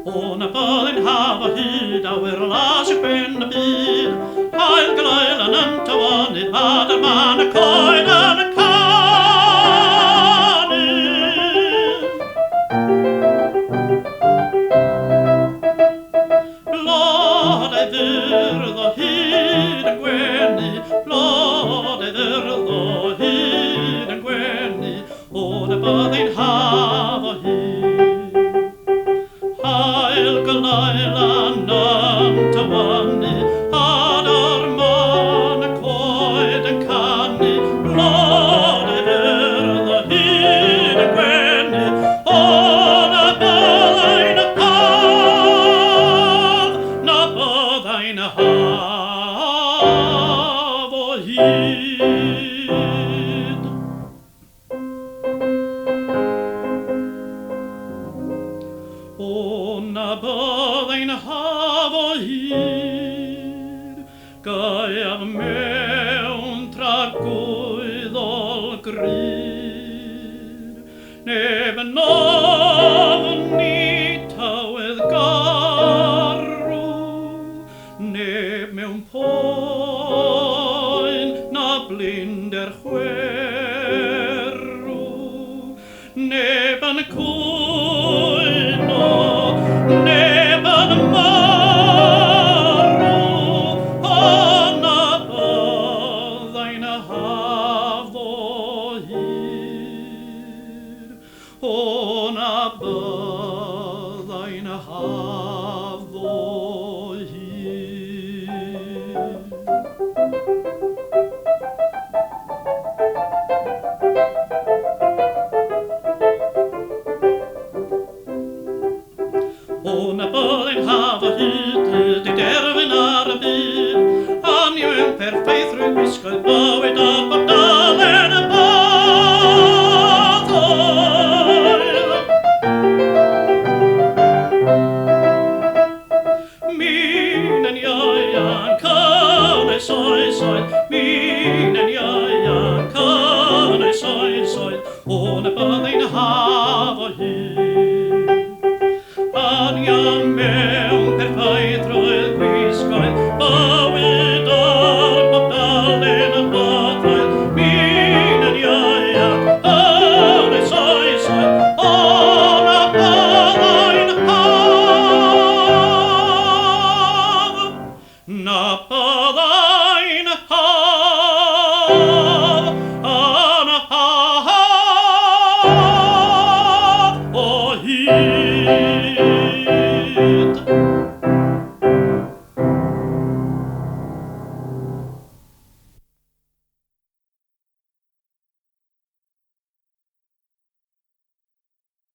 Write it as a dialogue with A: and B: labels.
A: Ona ballin hava hida wir las up in the bed. I'll gleil an antawan it had a man a coin and a cannon. Blood I vir the hid and gwenny, blood I vir the hid and gwenny. Ona ballin hava hid. I'll gleil an antawan it had a man a coin and canny. Blood I vir the hid and gwenny. Ona ballin hava hid. Ona ballin hava hid. Gael mewn tragwyddol gryd. Neb yn ofn i tawedd garw. Neb mewn poen na blinder chwerw. Neb yn cwyno, neb yn marw. Ona byddai'n hafo hir. Ona byddai'n hafo hir. Ona ballin hava hyd, di derfyn ar y byd. An yw yn perffaith rwy'n wisgoedd bywyd a bob dalen y bathoedd. Min yn iaian cynau soesoedd, min yn iaian cynau soesoedd. Ona byddai'n hava hyd. Anian mewn perffaith roedd gwisgoedd, bywyd ar bob dalen y bathoedd. Min yn iaian cynau soesoedd, ona byddai'n na byddai'n haf o hyd.